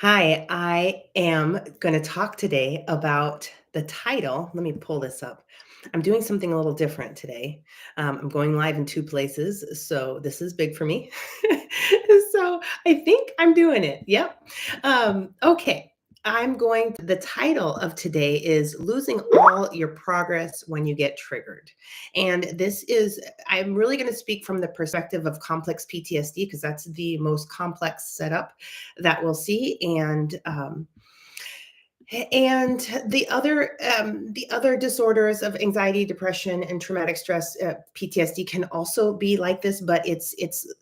Hi, I am going to talk today about the title. Let me pull this up. I'm doing something a little different today. I'm going live in two places, so this is big for me. So I think I'm doing it. Yep. Okay. The title of today is Losing All Your Progress When You Get Triggered. And I'm really going to speak from the perspective of complex PTSD because that's the most complex setup that we'll see. And the other disorders of anxiety, depression, and traumatic stress, PTSD can also be like this, but it's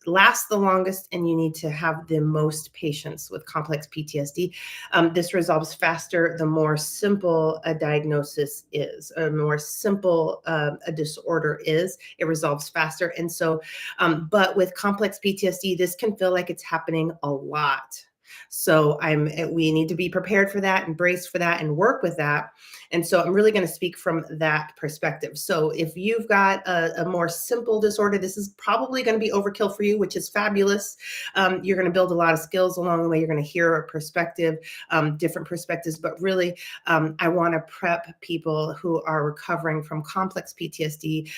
lasts the longest, and you need to have the most patience with complex PTSD. This resolves faster the more simple a diagnosis is, or more simple a disorder is. It resolves faster, and so, but with complex PTSD, this can feel like it's happening a lot. So we need to be prepared for that and brace for that and work with that. And so I'm really going to speak from that perspective. So if you've got a more simple disorder, this is probably going to be overkill for you, which is fabulous. You're going to build a lot of skills along the way. You're going to hear a perspective, different perspectives, but really, I want to prep people who are recovering from complex PTSD,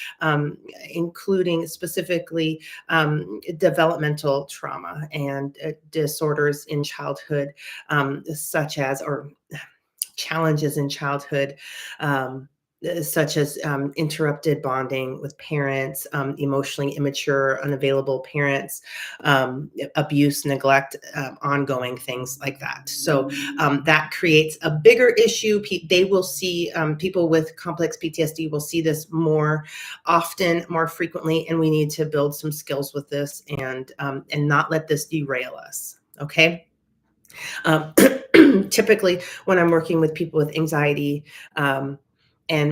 including specifically developmental trauma and disorders in childhood, such as, or challenges in childhood, such as interrupted bonding with parents, emotionally immature, unavailable parents, abuse, neglect, ongoing things like that. So that creates a bigger issue. They will see, people with complex PTSD will see this more often, more frequently, and we need to build some skills with this and not let this derail us. Okay. Um, Typically, when I'm working with people with anxiety, and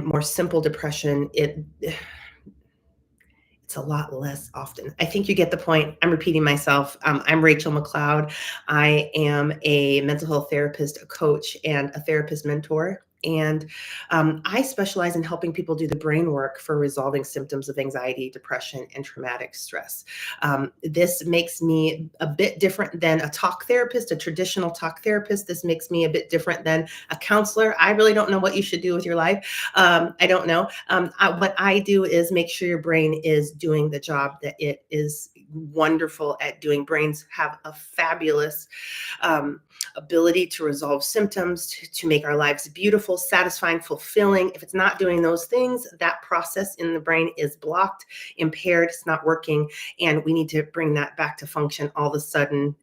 more simple depression, it's a lot less often. I think you get the point. I'm repeating myself. I'm Rachel McLeod. I am a mental health therapist, a coach, and a therapist mentor. And I specialize in helping people do the brain work for resolving symptoms of anxiety, depression, and traumatic stress. This makes me a bit different than a talk therapist, a traditional talk therapist. This makes me a bit different than a counselor. I really don't know what you should do with your life. I don't know. What I do is make sure your brain is doing the job that it is wonderful at doing. Brains have a fabulous ability to resolve symptoms, to make our lives beautiful, satisfying, fulfilling. If it's not doing those things, that process in the brain is blocked, impaired, it's not working, and we need to bring that back to function. All of a sudden,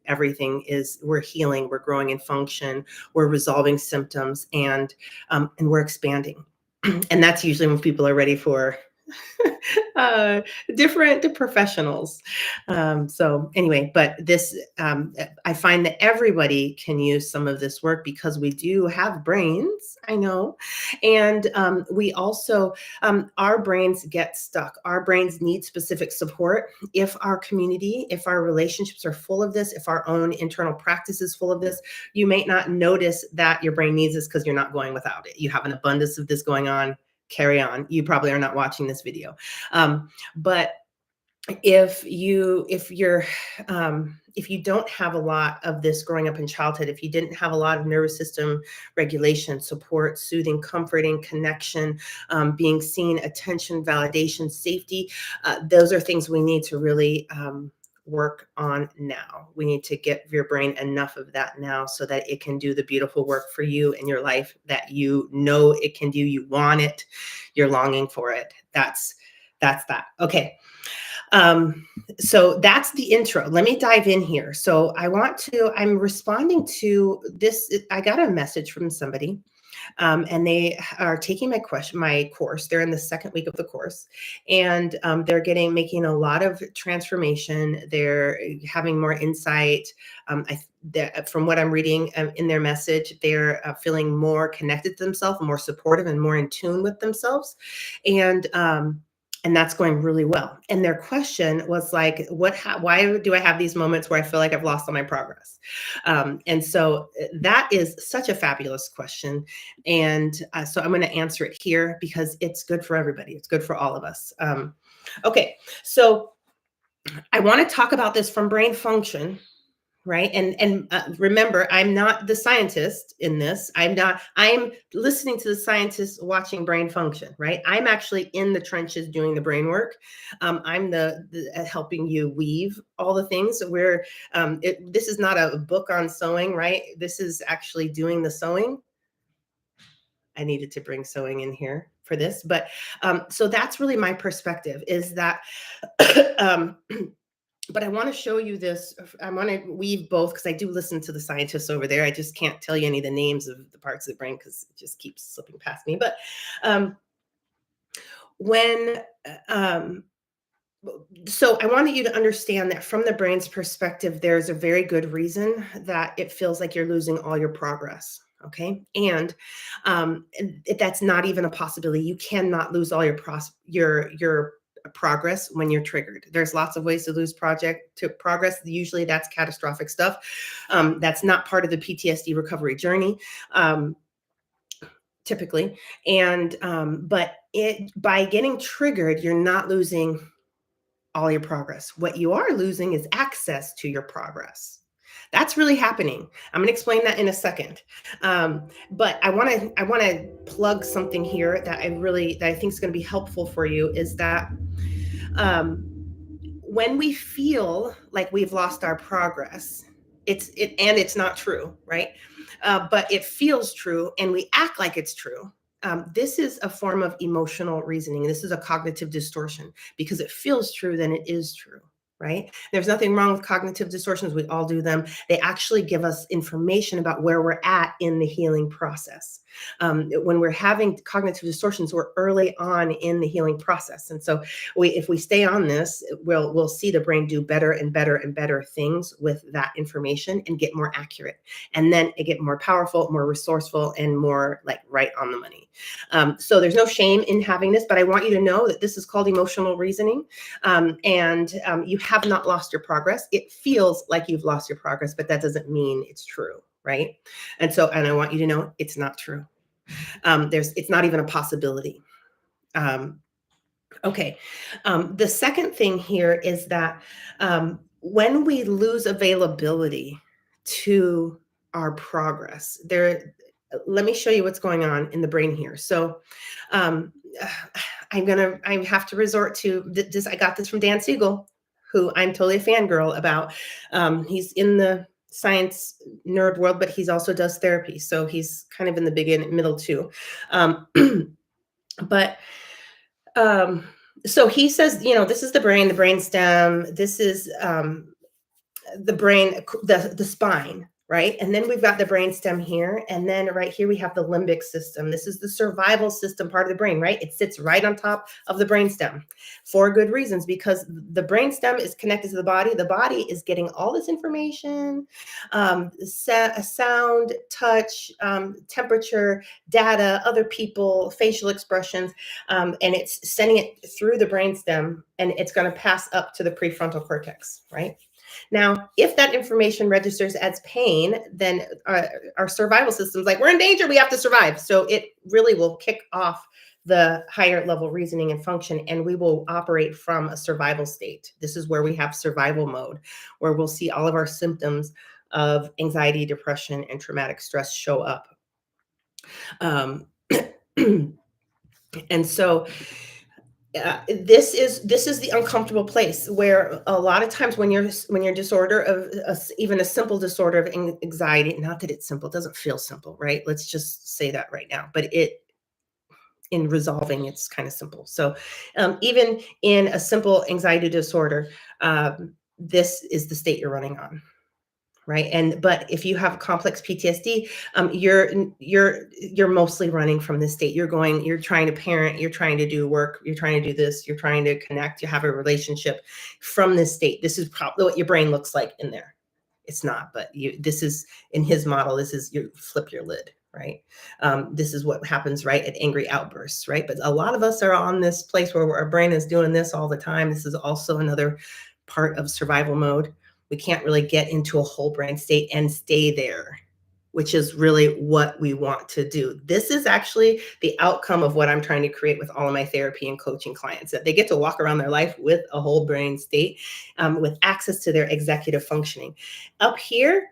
we're healing, we're growing in function, we're resolving symptoms, and we're expanding. And that's usually when people are ready for uh, different professionals. So anyway, but I find that everybody can use some of this work because we do have brains, I know. And we also, our brains get stuck. Our brains need specific support. If our community, if our relationships are full of this, if our own internal practice is full of this, you may not notice that your brain needs this because you're not going without it. You have an abundance of this going on. Carry on. You probably are not watching this video. But if you don't have a lot of this growing up in childhood, if you didn't have a lot of nervous system regulation, support, soothing, comforting, connection, being seen, attention, validation, safety, those are things we need to really work on now. We need to get your brain enough of that now so that it can do the beautiful work for you in your life that you know it can do. You want it, you're longing for it. That's that. Okay. So that's the intro. Let me dive in here. So I'm responding to this. I got a message from somebody, and they are taking my course. They're in the second week of the course, and they're making a lot of transformation. They're having more insight. From what I'm reading in their message, they're feeling more connected to themselves, more supportive, and more in tune with themselves. And that's going really well. And their question was like, why do I have these moments where I feel like I've lost all my progress? And so that is such a fabulous question. And so I'm going to answer it here because it's good for everybody. It's good for all of us. Okay. So I want to talk about this from brain function right? Remember, I'm not the scientist in this. I'm listening to the scientists watching brain function, right? I'm actually in the trenches doing the brain work. I'm the helping you weave all the things where this is not a book on sewing, right? This is actually doing the sewing. I needed to bring sewing in here for this, but so that's really my perspective, is that um, but I want to show you this. I want to weave both because I do listen to the scientists over there. I just can't tell you any of the names of the parts of the brain because it just keeps slipping past me. But um, when um, so I wanted you to understand that from the brain's perspective, there's a very good reason that it feels like you're losing all your progress. Okay, and that's not even a possibility. You cannot lose all your progress when you're triggered. There's lots of ways to lose project to progress. Usually, that's catastrophic stuff. That's not part of the PTSD recovery journey. Typically, and but it by getting triggered, you're not losing all your progress. What you are losing is access to your progress. That's really happening. I'm going to explain that in a second. But I want to plug something here that I think is going to be helpful for you, is that um, when we feel like we've lost our progress, it's not true, right? But it feels true, and we act like it's true. This is a form of emotional reasoning. This is a cognitive distortion because it feels true, then it is true, right? There's nothing wrong with cognitive distortions. We all do them. They actually give us information about where we're at in the healing process. When we're having cognitive distortions, we're early on in the healing process, and so if we stay on this, we'll see the brain do better and better and better things with that information and get more accurate, and then it get more powerful, more resourceful, and more like right on the money. So there's no shame in having this, but I want you to know that this is called emotional reasoning, and you have not lost your progress. It feels like you've lost your progress, but that doesn't mean it's true, right? And I want you to know it's not true. It's not even a possibility. Um, Okay. The second thing here is that when we lose availability to our progress, let me show you what's going on in the brain here. So um, I have to resort to this. I got this from Dan Siegel, who I'm totally a fangirl about. He's in the science nerd world, but he's also does therapy. So he's kind of in the middle too. Um, but um, so he says, this is the brain stem. This is the brain, the spine, right? And then we've got the brain stem here. And then right here, we have the limbic system. This is the survival system part of the brain, right? It sits right on top of the brain stem for good reasons, because the brain stem is connected to the body. The body is getting all this information, sound, touch, temperature, data, other people, facial expressions, and it's sending it through the brain stem, and it's going to pass up to the prefrontal cortex, right? Now, if that information registers as pain, then our survival system's like, we're in danger, we have to survive. So it really will kick off the higher level reasoning and function, and we will operate from a survival state. This is where we have survival mode, where we'll see all of our symptoms of anxiety, depression, and traumatic stress show up. Um, and so this is the uncomfortable place where a lot of times when you're disorder of even a simple disorder of anxiety, not that it's simple, it doesn't feel simple, right? Let's just say that right now, but in resolving, it's kind of simple. So even in a simple anxiety disorder, this is the state you're running on, right? But if you have complex PTSD, you're mostly running from this state. You're trying to parent, you're trying to do work, you're trying to do this, you're trying to connect, you have a relationship from this state. This is probably what your brain looks like in there. It's not, but this is in his model. This is you flip your lid, right? This is what happens, right, at angry outbursts, right? But a lot of us are on this place where our brain is doing this all the time. This is also another part of survival mode. We can't really get into a whole brain state and stay there which is really what we want to do. This is actually the outcome of what I'm trying to create with all of my therapy and coaching clients, that they get to walk around their life with a whole brain state, with access to their executive functioning. Up here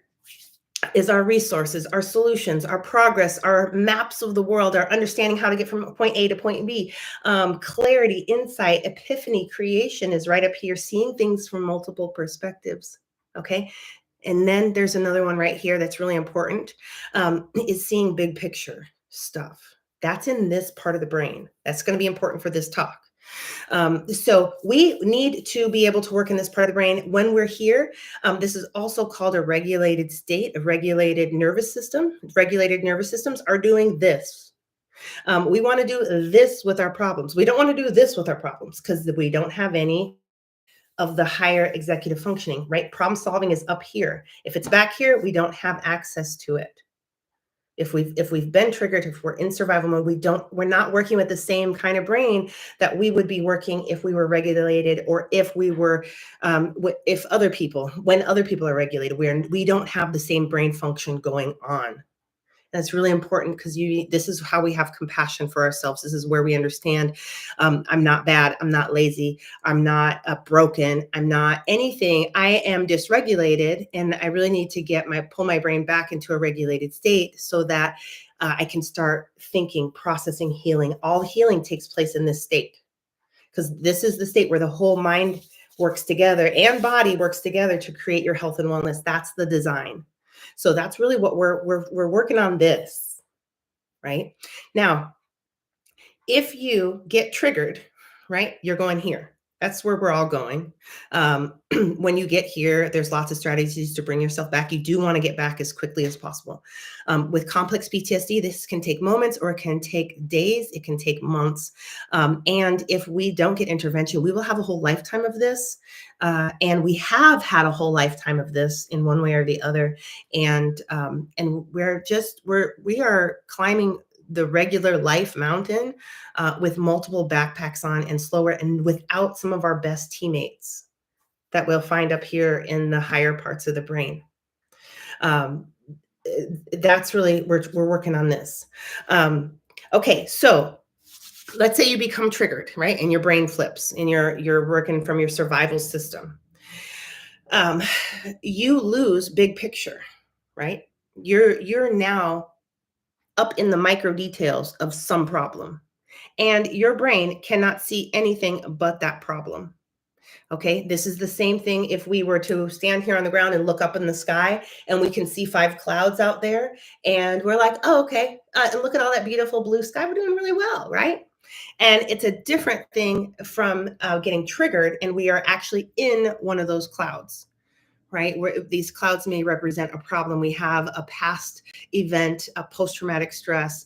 is our resources, our solutions, our progress, our maps of the world, our understanding how to get from point A to point B. Clarity, insight, epiphany, creation is right up here, seeing things from multiple perspectives. Okay. And then there's another one right here that's really important, is seeing big picture stuff. That's in this part of the brain. That's going to be important for this talk. So we need to be able to work in this part of the brain when we're here. This is also called a regulated state, a regulated nervous system. Regulated nervous systems are doing this. We want to do this with our problems. We don't want to do this with our problems because we don't have any of the higher executive functioning, right? Problem solving is up here. If it's back here, we don't have access to it. If we've been triggered, if we're in survival mode, we're not working with the same kind of brain that we would be working if we were regulated, or if we were, when other people are regulated, we don't have the same brain function going on. That's really important because this is how we have compassion for ourselves. This is where we understand, I'm not bad, I'm not lazy, I'm not broken, I'm not anything. I am dysregulated, and I really need to pull my brain back into a regulated state so that I can start thinking, processing, healing. All healing takes place in this state, because this is the state where the whole mind works together and body works together to create your health and wellness. That's the design. So that's really what we're working on this, right? Now, if you get triggered, right, you're going here. That's where we're all going. When you get here, there's lots of strategies to bring yourself back. You do want to get back as quickly as possible. With complex PTSD, this can take moments, or it can take days, it can take months. And if we don't get intervention, we will have a whole lifetime of this. And we have had a whole lifetime of this in one way or the other. And we are climbing the regular life mountain with multiple backpacks on, and slower, and without some of our best teammates that we'll find up here in the higher parts of the brain. That's really, we're working on this. Okay, so let's say you become triggered, right? And your brain flips, and you're working from your survival system. You lose big picture, right? You're now up in the micro details of some problem, and your brain cannot see anything but that problem. Okay, this is the same thing if we were to stand here on the ground and look up in the sky, and we can see 5 clouds out there, and we're like, oh, okay, and look at all that beautiful blue sky. We're doing really well, right? And it's a different thing from getting triggered, and we are actually in one of those clouds, right? Where these clouds may represent a problem. We have a past event, a post-traumatic stress,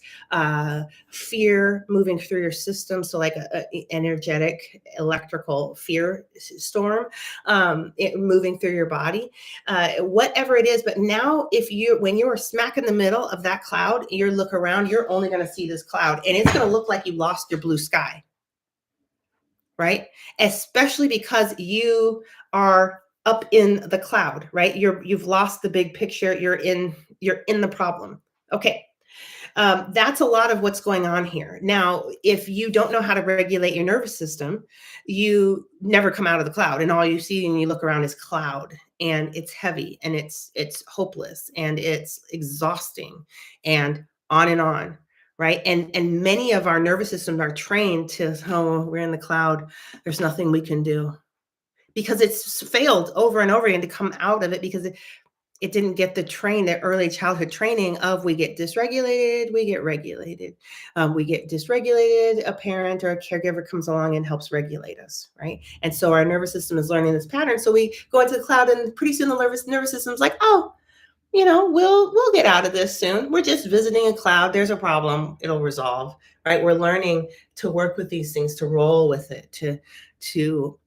fear moving through your system. So like a energetic electrical fear storm, moving through your body, whatever it is. But now when you are smack in the middle of that cloud, you look around, you're only going to see this cloud, and it's going to look like you lost your blue sky, right? Especially because you are up in the cloud, right? You've lost the big picture. You're in the problem. Okay. That's a lot of what's going on here. Now, if you don't know how to regulate your nervous system, you never come out of the cloud, and all you see when you look around is cloud, and it's heavy, and it's hopeless, and it's exhausting, and on, right? And many of our nervous systems are trained to, oh, we're in the cloud, there's nothing we can do, because it's failed over and over again to come out of it, because it didn't get the early childhood training of, we get dysregulated, we get regulated. We get dysregulated, a parent or a caregiver comes along and helps regulate us, right? And so our nervous system is learning this pattern. So we go into the cloud, and pretty soon the nervous system's like, oh, we'll get out of this soon. We're just visiting a cloud. There's a problem. It'll resolve, right? We're learning to work with these things, to roll with it, to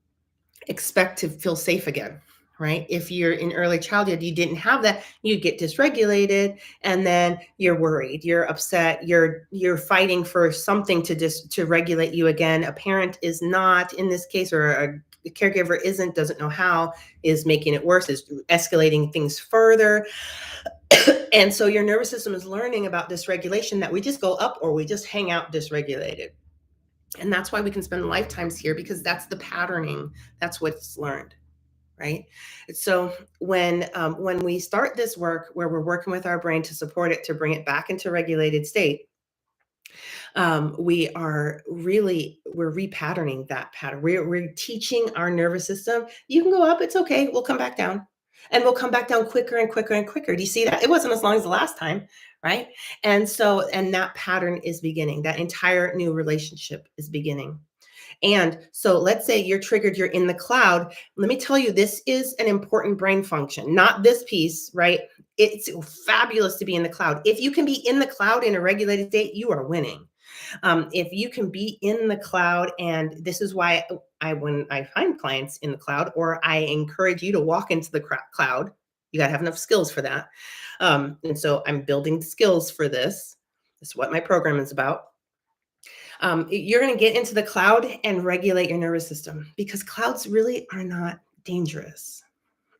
expect to feel safe again, right? If you're in early childhood, you didn't have that, you get dysregulated, and then you're worried, you're upset, you're fighting for something to regulate you again. A parent is not, in this case, or a caregiver doesn't know how, is making it worse, is escalating things further. And so your nervous system is learning about dysregulation, that we just go up or we just hang out dysregulated. And that's why we can spend lifetimes here, because that's the patterning. That's what's learned, right? So when we start this work where we're working with our brain to support it, to bring it back into regulated state, we're repatterning that pattern. We're teaching our nervous system, you can go up, it's okay, we'll come back down. And we'll come back down quicker and quicker and quicker. Do you see that? It wasn't as long as the last time, right? And that pattern is beginning. That entire new relationship is beginning. And so let's say you're triggered, you're in the cloud. Let me tell you, this is an important brain function, not this piece, right? It's fabulous to be in the cloud. If you can be in the cloud in a regulated state, you are winning. If you can be in the cloud, and this is why when I find clients in the cloud, or I encourage you to walk into the cloud, you got to have enough skills for that. And so I'm building skills for this. This is what my program is about. You're going to get into the cloud and regulate your nervous system, because clouds really are not dangerous.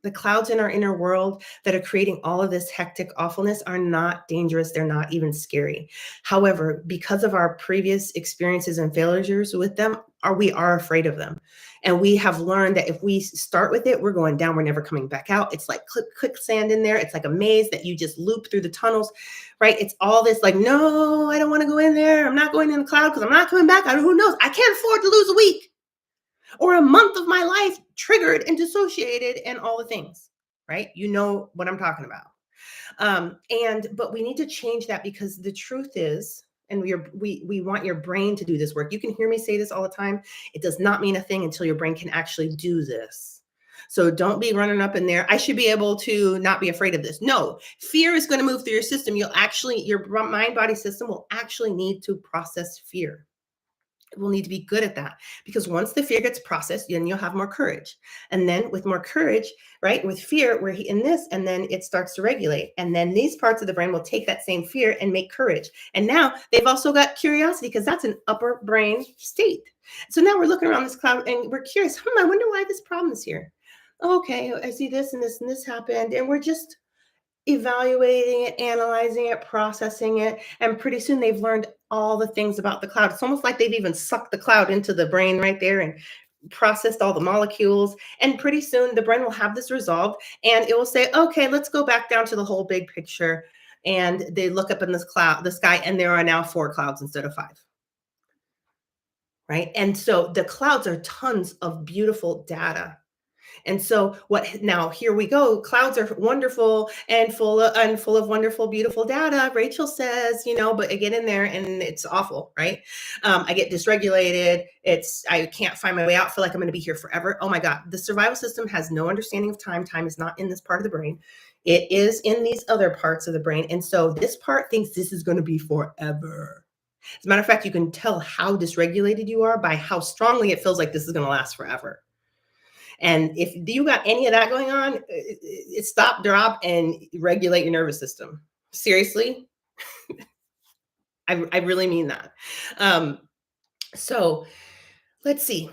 The clouds in our inner world that are creating all of this hectic awfulness are not dangerous. They're not even scary. However, because of our previous experiences and failures with them, we are afraid of them. And we have learned that if we start with it, we're going down, we're never coming back out. It's like quicksand in there. It's like a maze that you just loop through the tunnels, right? It's all this like, no, I don't want to go in there. I'm not going in the cloud because I'm not coming back. Who knows? I can't afford to lose a week or a month of my life triggered and dissociated and all the things, right? You know what I'm talking about. But we need to change that, because the truth is, and we want your brain to do this work. You can hear me say this all the time. It does not mean a thing until your brain can actually do this. So don't be running up in there. I should be able to not be afraid of this. No, fear is going to move through your system. Your mind body system will actually need to process fear. We'll need to be good at that, because once the fear gets processed, then you'll have more courage. And then with more courage, right, with fear, we're in this, and then it starts to regulate. And then these parts of the brain will take that same fear and make courage. And now they've also got curiosity, because that's an upper brain state. So now we're looking around this cloud and we're curious, I wonder why this problem is here. Okay, I see this and this and this happened. And we're just evaluating it, analyzing it, processing it, and pretty soon they've learned all the things about the cloud. It's almost like they've even sucked the cloud into the brain right there and processed all the molecules. And pretty soon the brain will have this resolved, and it will say, okay, let's go back down to the whole big picture. And they look up in this cloud, the sky, and there are now 4 clouds instead of 5. Right? And so the clouds are tons of beautiful data. And so now here we go. Clouds are wonderful and full of wonderful, beautiful data. Rachel says, but I get in there and it's awful, right? I get dysregulated. I can't find my way out. Feel like I'm going to be here forever. Oh my God. The survival system has no understanding of time. Time is not in this part of the brain. It is in these other parts of the brain. And so this part thinks this is going to be forever. As a matter of fact, you can tell how dysregulated you are by how strongly it feels like this is going to last forever. And if you got any of that going on, stop, drop, and regulate your nervous system. Seriously, I really mean that. So let's see.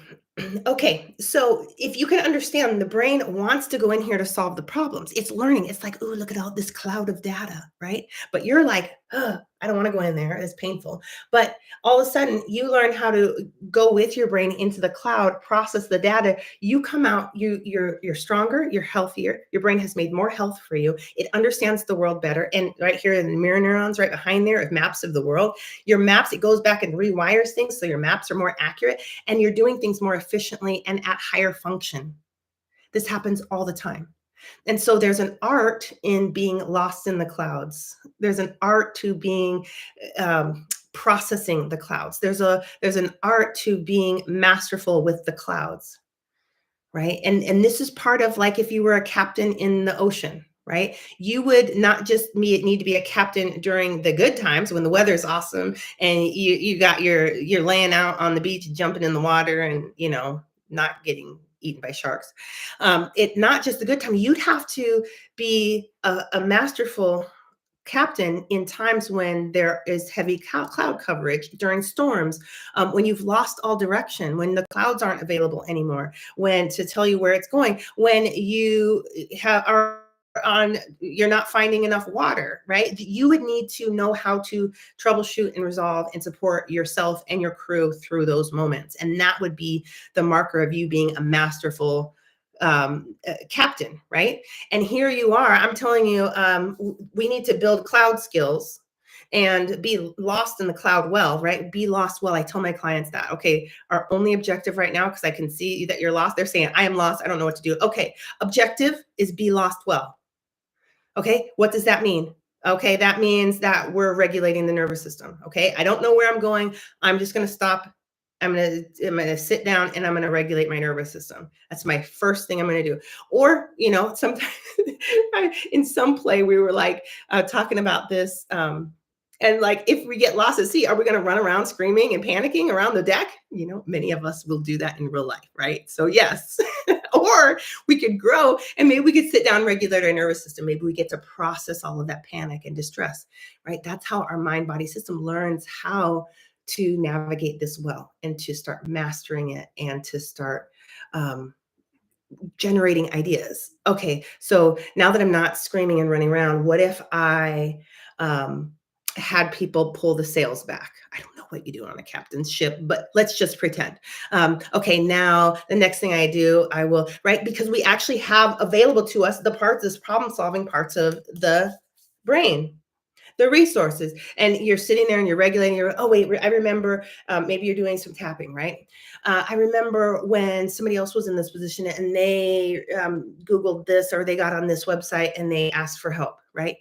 Okay, so if you can understand, the brain wants to go in here to solve the problems. It's learning. It's like, oh, look at all this cloud of data, right? But you're like, I don't want to go in there. It's painful. But all of a sudden, you learn how to go with your brain into the cloud, process the data. You come out, you're stronger, you're healthier. Your brain has made more health for you. It understands the world better. And right here in the mirror neurons, right behind there, of maps of the world, your maps, it goes back and rewires things, so your maps are more accurate, and you're doing things more efficiently and at higher function. This happens all the time. And so there's an art in being lost in the clouds. There's an art to being processing the clouds. There's an art to being masterful with the clouds, right? And this is part of, like, if you were a captain in the ocean, right? You would not just need to be a captain during the good times when the weather's awesome and you're laying out on the beach, jumping in the water, and not getting eaten by sharks. It not just the good time. You'd have to be a masterful captain in times when there is heavy cloud coverage, during storms, when you've lost all direction, when the clouds aren't available anymore, when to tell you where it's going, when you are you're not finding enough water, right? You would need to know how to troubleshoot and resolve and support yourself and your crew through those moments. And that would be the marker of you being a masterful captain, right? And here you are, I'm telling you, we need to build cloud skills and be lost in the cloud well, right? Be lost well. I tell my clients that, okay, our only objective right now, because I can see that you're lost. They're saying, I am lost. I don't know what to do. Okay, objective is be lost well. Okay, what does that mean? Okay, that means that we're regulating the nervous system. Okay, I don't know where I'm going. I'm just going to stop. I'm going to sit down and I'm going to regulate my nervous system. That's my first thing I'm going to do. Or, sometimes in some play we were like talking about this, and like, if we get lost at sea, are we going to run around screaming and panicking around the deck? Many of us will do that in real life, right? So yes. Or we could grow and maybe we could sit down and regulate our nervous system. Maybe we get to process all of that panic and distress, right? That's how our mind body system learns how to navigate this well and to start mastering it and to start generating ideas. Okay, so now that I'm not screaming and running around, what if I had people pull the sails back? I don't know what you do on a captain's ship, but let's just pretend. Okay, now the next thing I do, I will, right? Because we actually have available to us the parts, this problem solving parts of the brain, the resources, and you're sitting there and you're regulating oh wait, I remember, maybe you're doing some tapping, right? I remember when somebody else was in this position and they Googled this or they got on this website and they asked for help, right?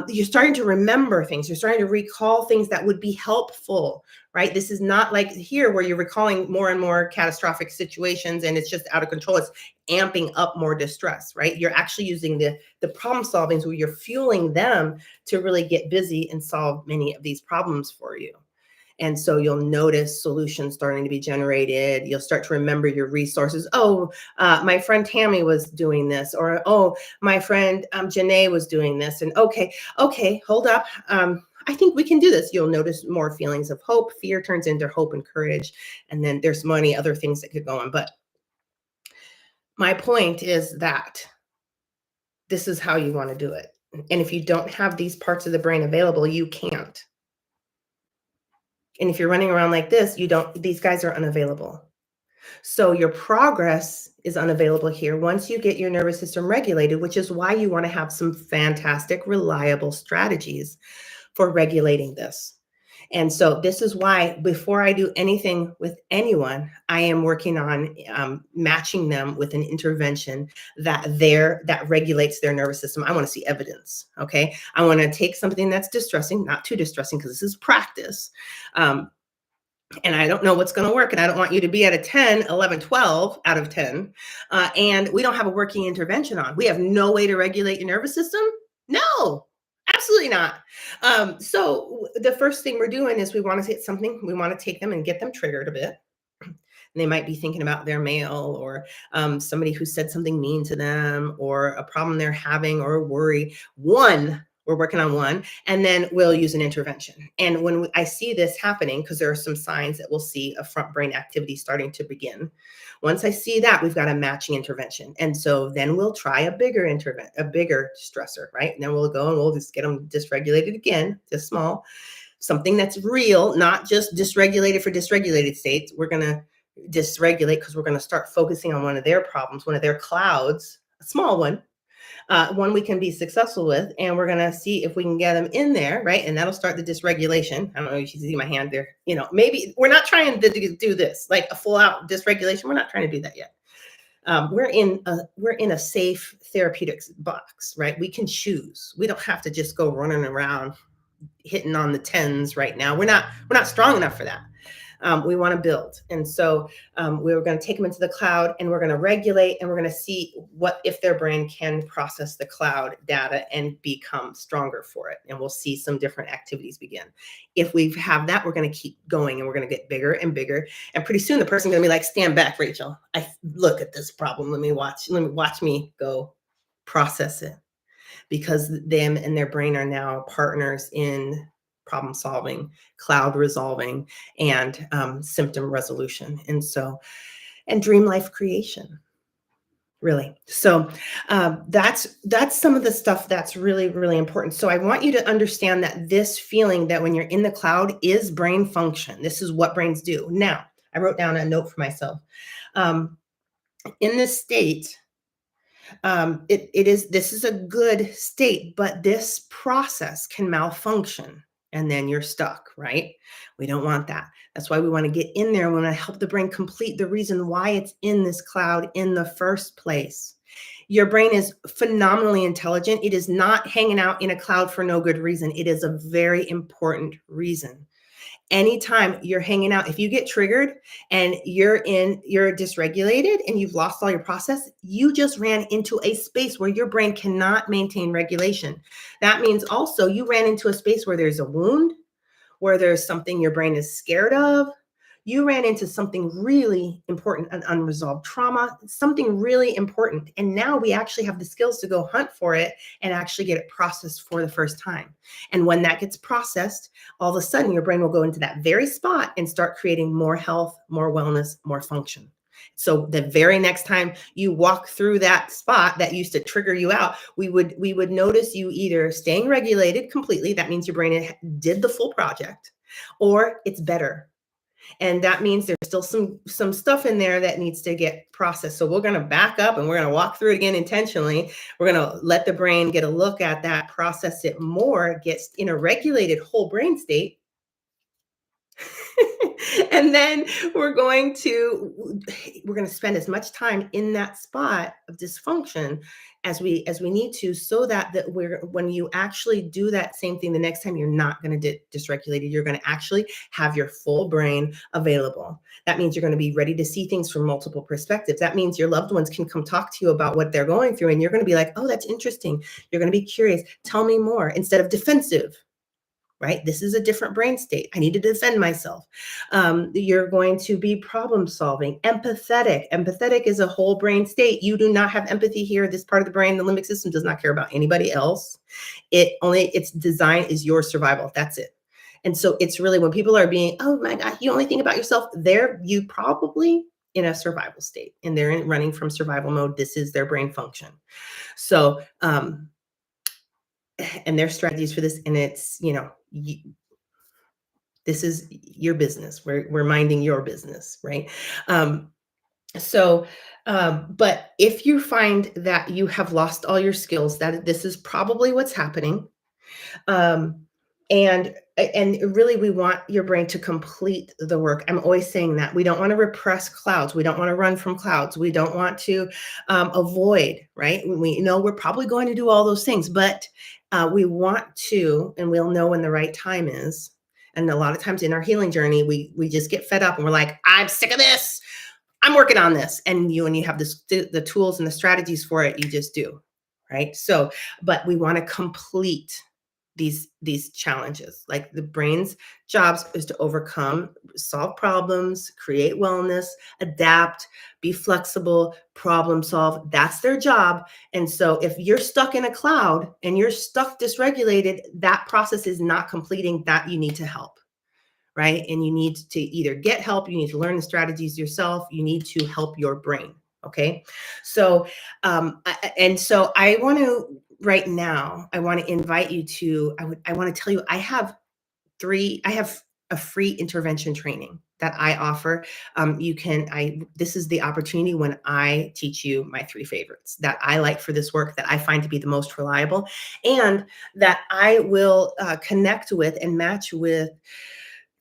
You're starting to remember things. You're starting to recall things that would be helpful, right? This is not like here where you're recalling more and more catastrophic situations and it's just out of control. It's amping up more distress, right? You're actually using the problem solvings where you're fueling them to really get busy and solve many of these problems for you. And so you'll notice solutions starting to be generated. You'll start to remember your resources. Oh, my friend Tammy was doing this, or oh, my friend Janae was doing this. And okay, hold up. I think we can do this. You'll notice more feelings of hope. Fear turns into hope and courage. And then there's many other things that could go on. But my point is that this is how you want to do it. And if you don't have these parts of the brain available, you can't. And if you're running around like this, these guys are unavailable. So your progress is unavailable here once you get your nervous system regulated, which is why you want to have some fantastic, reliable strategies for regulating this. And so this is why before I do anything with anyone, I am working on matching them with an intervention that regulates their nervous system. I want to see evidence. Okay. I want to take something that's distressing, not too distressing, because this is practice. And I don't know what's going to work. And I don't want you to be at a 10, 11, 12 out of 10. And we don't have a working intervention on. We have no way to regulate your nervous system. No, absolutely not. So the first thing we're doing is we want to hit something. We want to take them and get them triggered a bit. And they might be thinking about their mail or somebody who said something mean to them or a problem they're having or a worry. We're working on one, and then we'll use an intervention. And when I see this happening, because there are some signs that we'll see a front brain activity starting to begin. Once I see that, we've got a matching intervention. And so then we'll try a bigger stressor, right? And then we'll go and we'll just get them dysregulated again, just small, something that's real, not just dysregulated for dysregulated states. We're going to dysregulate because we're going to start focusing on one of their problems, one of their clouds, a small one. One we can be successful with, and we're going to see if we can get them in there, right? And that'll start the dysregulation. I don't know if you see my hand there. Maybe we're not trying to do this like a full out dysregulation. We're not trying to do that yet. We're in a safe therapeutics box, right? We can choose. We don't have to just go running around hitting on the tens right now. We're not strong enough for that. We want to build. And so we're going to take them into the cloud and we're going to regulate and we're going to see what if their brain can process the cloud data and become stronger for it. And we'll see some different activities begin. If we have that, we're going to keep going and we're going to get bigger and bigger. And pretty soon the person's going to be like, stand back, Rachel. I look at this problem. Let me watch me go process it. Because them and their brain are now partners in problem solving, cloud resolving, and symptom resolution. And dream life creation. Really. So that's some of the stuff that's really, really important. So I want you to understand that this feeling that when you're in the cloud is brain function. This is what brains do. Now, I wrote down a note for myself. Um, in this state, it is this is a good state, but this process can malfunction and then you're stuck, right? We don't want that. That's why we want to get in there. We want to help the brain complete the reason why it's in this cloud in the first place. Your brain is phenomenally intelligent. It is not hanging out in a cloud for no good reason. It is a very important reason. Anytime you're hanging out, if you get triggered and you're dysregulated and you've lost all your process, you just ran into a space where your brain cannot maintain regulation. That means also you ran into a space where there's a wound, where there's something your brain is scared of. You ran into something really important, an unresolved trauma, something really important. And now we actually have the skills to go hunt for it and actually get it processed for the first time. And when that gets processed, all of a sudden your brain will go into that very spot and start creating more health, more wellness, more function. So the very next time you walk through that spot that used to trigger you out, we would notice you either staying regulated completely, that means your brain did the full project, or it's better. And that means there's still some stuff in there that needs to get processed. So we're going to back up and we're going to walk through it again intentionally. We're going to let the brain get a look at that, process it more, gets in a regulated whole brain state. And then we're going to spend as much time in that spot of dysfunction as we need to, so that we're when you actually do that same thing the next time, you're not going to get dysregulated. You're going to actually have your full brain available. That means you're going to be ready to see things from multiple perspectives. That means your loved ones can come talk to you about what they're going through, and you're going to be like, oh, that's interesting. You're going to be curious, tell me more, instead of defensive. Right? This is a different brain state. I need to defend myself. You're going to be problem solving, empathetic. Empathetic is a whole brain state. You do not have empathy here. This part of the brain, the limbic system, does not care about anybody else. Its design is your survival. That's it. And so it's really when people are being, oh my God, you only think about yourself. You probably in a survival state and running from survival mode. This is their brain function. So, and their strategies for this, and it's, this is your business. We're minding your business, right? Um, so, but if you find that you have lost all your skills, that this is probably what's happening. Um, and really, we want your brain to complete the work. I'm always saying that we don't want to repress clouds. We don't want to run from clouds. We don't want to avoid, right? We know we're probably going to do all those things, but we want to, and we'll know when the right time is. And a lot of times in our healing journey, we just get fed up and we're like, I'm sick of this. I'm working on this. And you have the tools and the strategies for it, you just do. Right. So, but we want to complete these challenges. Like the brain's jobs is to overcome, solve problems, create wellness, adapt, be flexible, problem solve. That's their job. And so if you're stuck in a cloud and you're stuck dysregulated, that process is not completing. That you need to help. Right. And you need to either get help, you need to learn the strategies yourself, you need to help your brain. Okay. So, and so I want to, right now, I want to invite you to, I want to tell you, I have a free intervention training that I offer. This is the opportunity when I teach you my three favorites that I like for this work, that I find to be the most reliable, and that I will connect with and match with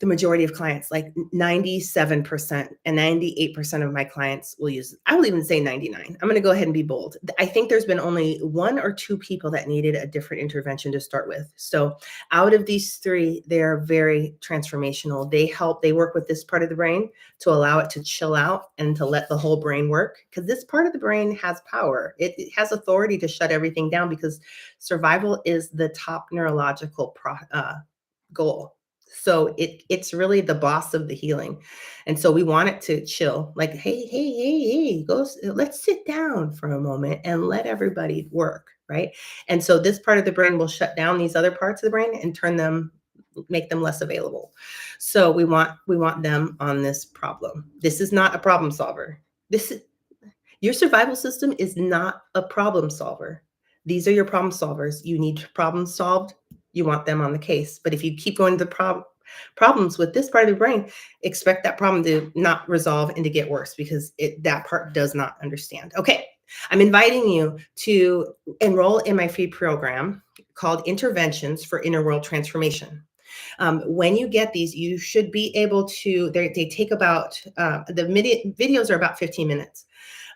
the majority of clients, like 97% and 98% of my clients will use it. I will even say 99. I'm going to go ahead and be bold. I think there's been only one or two people that needed a different intervention to start with. So out of these three, they are very transformational. They work with this part of the brain to allow it to chill out and to let the whole brain work, because this part of the brain has power. It has authority to shut everything down, because survival is the top neurological goal. So it's really the boss of the healing. And so we want it to chill, like, hey, let's sit down for a moment and let everybody work, right? And so this part of the brain will shut down these other parts of the brain and make them less available. So we want them on this problem. This is not a problem solver. Your survival system is not a problem solver. These are your problem solvers. You need problems solved. You want them on the case. But if you keep going to the problems with this part of the brain, expect that problem to not resolve and to get worse because that part does not understand. Okay, I'm inviting you to enroll in my free program called Interventions for Inner World Transformation. When you get these, you should be able to, they take about, the videos are about 15 minutes.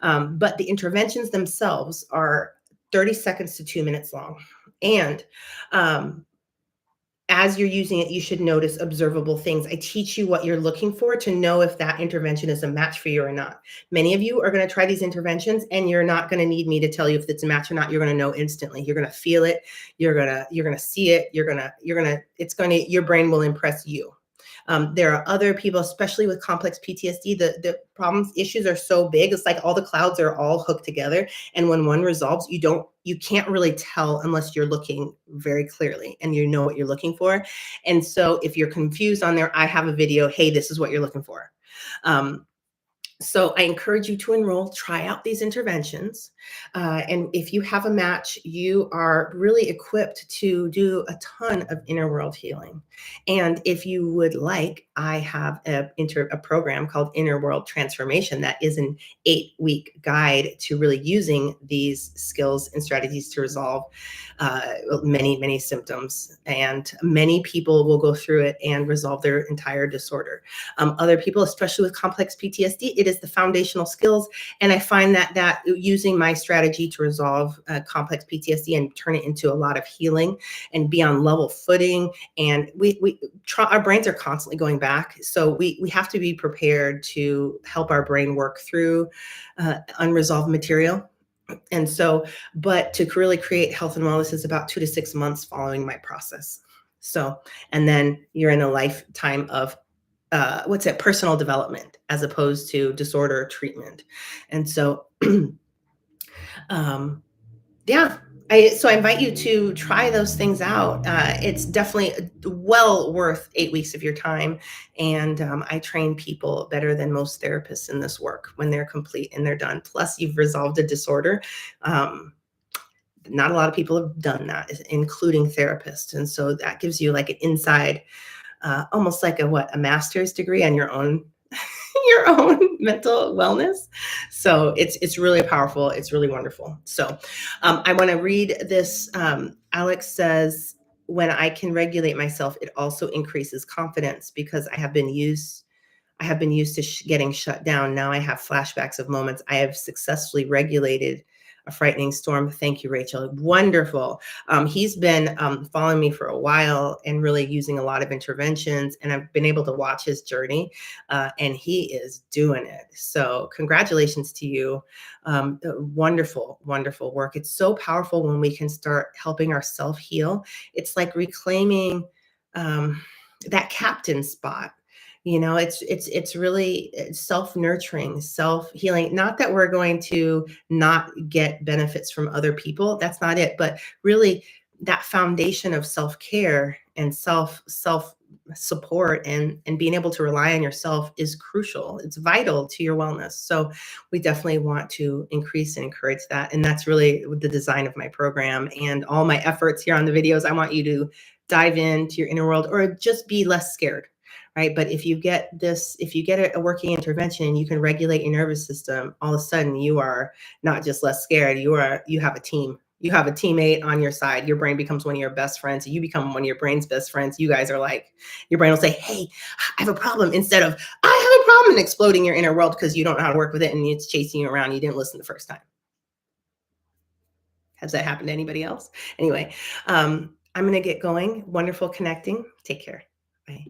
But the interventions themselves are 30 seconds to 2 minutes long. And um, as you're using it, you should notice observable things. I teach you what you're looking for to know if that intervention is a match for you or not. Many of you are going to try these interventions and you're not going to need me to tell you if it's a match or not. You're going to know instantly. You're going to feel it. You're going to see it. Your brain will impress you. There are other people, especially with complex PTSD, the problems, issues are so big. It's like all the clouds are all hooked together. And when one resolves, you can't really tell unless you're looking very clearly and you know what you're looking for. And so if you're confused on there, I have a video, hey, this is what you're looking for. So I encourage you to enroll, try out these interventions. And if you have a match, you are really equipped to do a ton of inner world healing. And if you would like, I have a program called Inner World Transformation that is an 8-week guide to really using these skills and strategies to resolve many, many symptoms. And many people will go through it and resolve their entire disorder. Other people, especially with complex PTSD, it is the foundational skills. And I find that using my strategy to resolve complex PTSD and turn it into a lot of healing and be on level footing. And our brains are constantly going back. So we have to be prepared to help our brain work through unresolved material. And so, but to really create health and wellness is about 2 to 6 months following my process. So, and then you're in a lifetime of personal development as opposed to disorder treatment. And so, yeah, so I invite you to try those things out. It's definitely well worth 8 weeks of your time. And I train people better than most therapists in this work when they're complete and they're done. Plus, you've resolved a disorder. Not a lot of people have done that, including therapists. And so that gives you like an inside, almost like a master's degree on your own your own mental wellness. So it's really powerful. It's really wonderful. So I want to read this. Alex says, when I can regulate myself, it also increases confidence because I have been used to getting shut down. Now I have flashbacks of moments I have successfully regulated a frightening storm. Thank you, Rachel. Wonderful. He's been following me for a while and really using a lot of interventions, and I've been able to watch his journey, and he is doing it. So congratulations to you. Wonderful, wonderful work. It's so powerful when we can start helping ourselves heal. It's like reclaiming that captain spot. It's really self-nurturing, self-healing. Not that we're going to not get benefits from other people. That's not it. But really that foundation of self-care and self-support and being able to rely on yourself is crucial. It's vital to your wellness. So we definitely want to increase and encourage that. And that's really the design of my program and all my efforts here on the videos. I want you to dive into your inner world or just be less scared. Right. But if you get a working intervention and you can regulate your nervous system, all of a sudden you are not just less scared, you have a team. You have a teammate on your side. Your brain becomes one of your best friends. You become one of your brain's best friends. You guys are like, your brain will say, hey, I have a problem, instead of I have a problem, and exploding your inner world because you don't know how to work with it and it's chasing you around. You didn't listen the first time. Has that happened to anybody else? Anyway, I'm going to get going. Wonderful connecting. Take care. Bye.